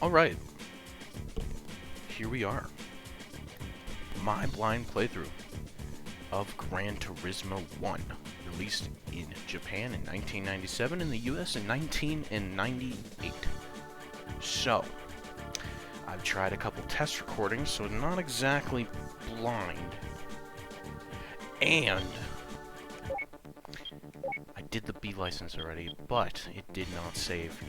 Alright, here we are. My blind playthrough of Gran Turismo 1, released in Japan in 1997, in the US in 1998. So, I've tried a couple test recordings, so not exactly blind. And I did the B license already, but it did not save.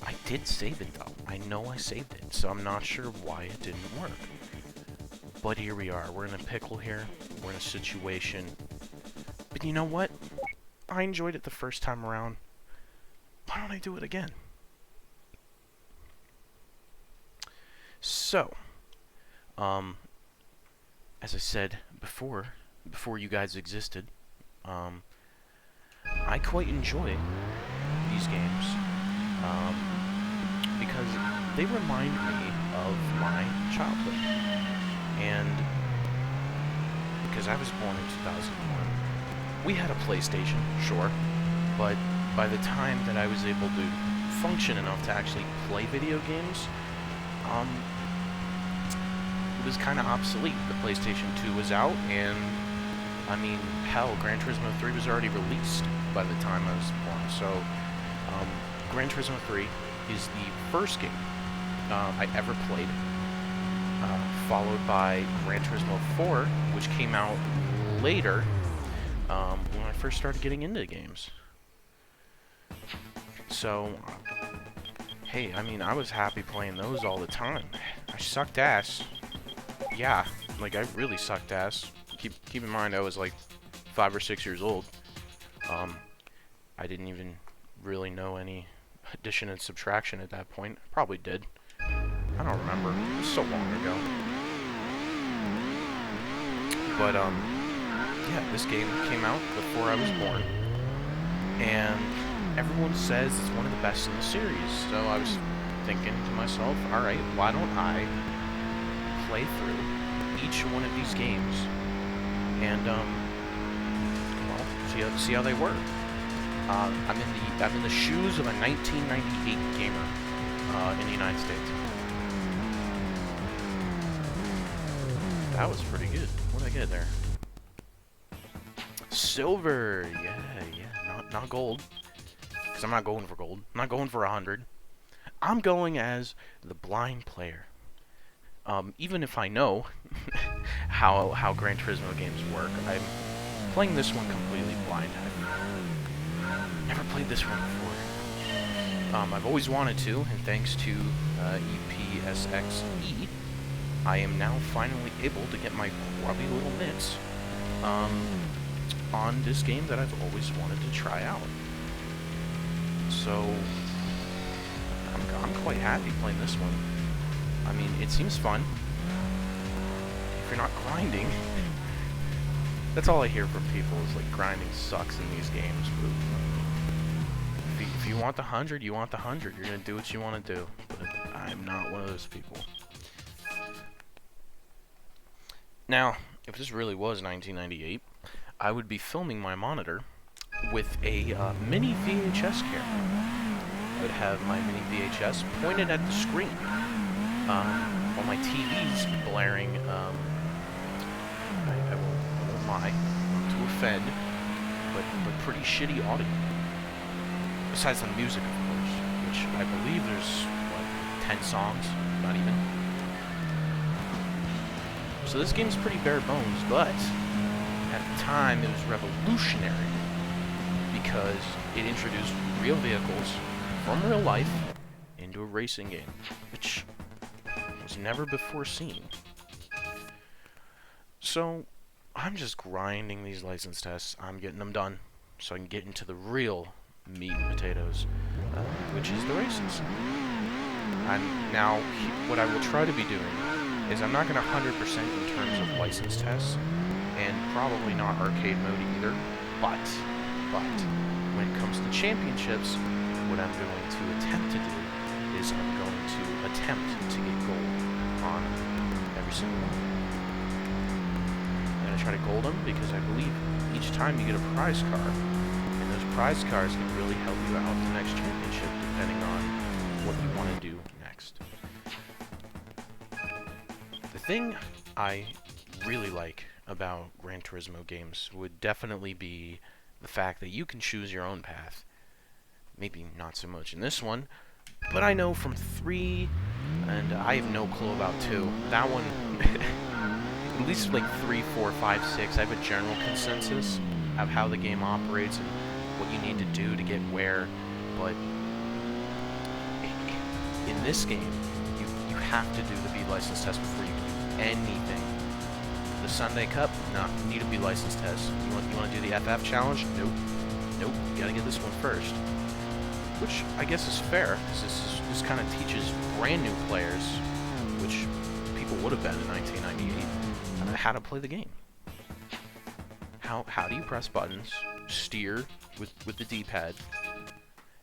I did save it though. I know I saved it, so I'm not sure why it didn't work. But here we are. We're in a pickle here. We're in a situation. But you know what? I enjoyed it the first time around. Why don't I do it again? So, as I said before you guys existed, I quite enjoy these games, because they remind me of my childhood. And because I was born in 2001, we had a PlayStation, sure, but by the time that I was able to function enough to actually play video games, it was kind of obsolete. The PlayStation 2 was out, and I mean, hell, Gran Turismo 3 was already released by the time I was born. So, Gran Turismo 3 is the first game I ever played, followed by Gran Turismo 4, which came out later, when I first started getting into games. So, hey, I mean, I was happy playing those all the time. I sucked ass. Yeah, like, I really sucked ass. Keep in mind, I was like 5 or 6 years old. I didn't even really know any addition and subtraction at that point. I probably did. I don't remember. It was so long ago. But, yeah, this game came out before I was born. And everyone says it's one of the best in the series. So I was thinking to myself, alright, why don't I play through each one of these games and, well, see how they work. I'm in the shoes of a 1998 gamer in the United States. That was pretty good. What did I get there? Silver. Yeah. Not gold. Because I'm not going for gold. I'm not going for 100. I'm going as the blind player. Even if I know how Gran Turismo games work, I'm playing this one completely blind. I've never played this one before. I've always wanted to, and thanks to EPSXE, I am now finally able to get my grubby little mitts on this game that I've always wanted to try out. So, I'm quite happy playing this one. I mean, it seems fun. If you're not grinding, that's all I hear from people is like grinding sucks in these games. But if you want the 100, you want the 100. You're gonna do what you want to do. But I'm not one of those people. Now, if this really was 1998, I would be filming my monitor with a mini VHS camera. I would have my mini VHS pointed at the screen, while my TV's blaring, I won't lie, not to offend, but pretty shitty audio. Besides the music, of course, which I believe there's, what, 10 songs? Not even. So this game's pretty bare bones, but at the time it was revolutionary because it introduced real vehicles from real life into a racing game, which was never before seen. So I'm just grinding these license tests. I'm getting them done so I can get into the real meat and potatoes, which is the races. Now, what I will try to be doing is I'm not going to 100% in terms of license tests, and probably not arcade mode either, but when it comes to championships, what I'm going to attempt to do is I'm going to attempt to get gold on every single one. I'm going to try to gold them because I believe each time you get a prize card, and those prize cards can really help you out in the next championship, depending on what you want to do next. The thing I really like about Gran Turismo games would definitely be the fact that you can choose your own path. Maybe not so much in this one, but I know from 3, and I have no clue about 2. That one, at least like 3, 4, 5, 6, I have a general consensus of how the game operates and what you need to do to get where, but in this game, you have to do the B license test before you can do anything. The Sunday Cup, nah, you need a B license test. You want to do the FF challenge? Nope. Nope, you gotta get this one first. Which I guess is fair, because this kind of teaches brand new players, which people would have been in 1998, how to play the game. How do you press buttons, steer with the D-pad,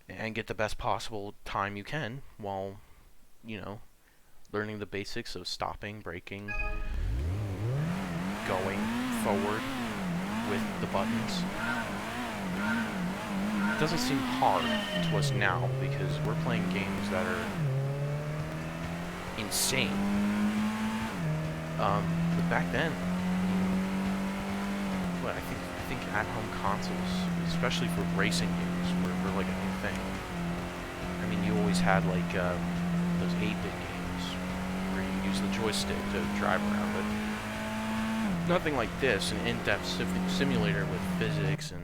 and get the best possible time you can while, you know, learning the basics of stopping, braking, going forward with the buttons. It doesn't seem hard to us now because we're playing games that are insane. But back then, what I think at-home consoles, especially for racing games, were like a new thing. I mean, you always had like those 8-bit games where you use the joystick to drive around, but nothing like this, an in-depth simulator with physics and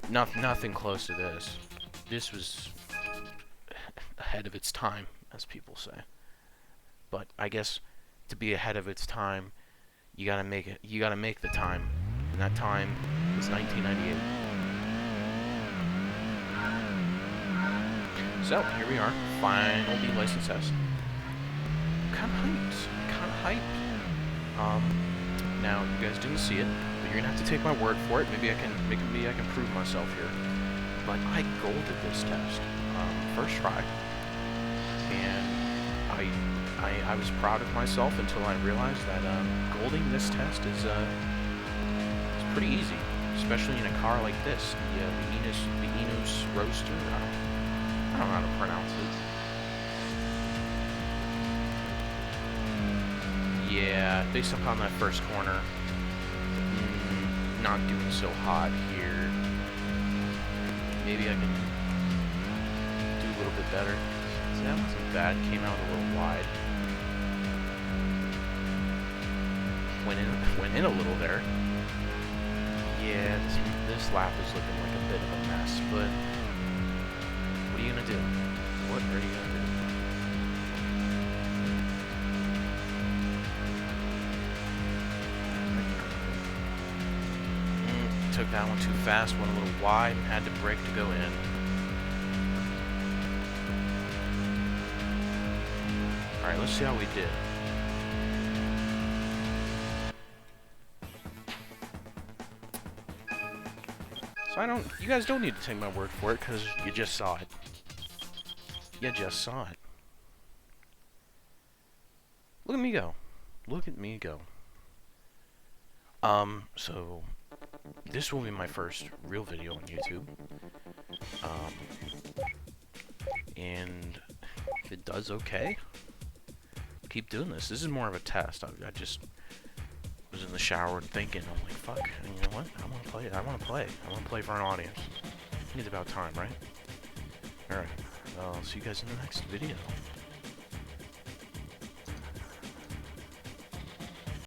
nothing close to this. This was ahead of its time, as people say. But I guess to be ahead of its time, you gotta make it. You gotta make the time, and that time was 1998. So here we are, final B license test. Kind of hyped. Now you guys didn't see it, but you're gonna have to take my word for it. Maybe I can prove myself here. But I golded this test, first try, and I was proud of myself until I realized that golding this test is pretty easy, especially in a car like this, the Enos Roadster. I don't know how to pronounce it. Yeah, based upon that first corner, not doing so hot here. Maybe I can do a little bit better. See, that wasn't bad. Came out a little wide. Went in a little there. Yeah, this lap is looking like a bit of a mess, but what are you gonna do? What are you gonna do? Took that one too fast, went a little wide, and had to brake to go in. Alright, let's see how we did. So you guys don't need to take my word for it, because you just saw it. You just saw it. Look at me go. Look at me go. So this will be my first real video on YouTube. And if it does okay, keep doing this. This is more of a test. I just was in the shower and thinking, I'm like, fuck, and you know what? I want to play it. I want to play. I want to play for an audience. It's about time, right? Alright. I'll see you guys in the next video.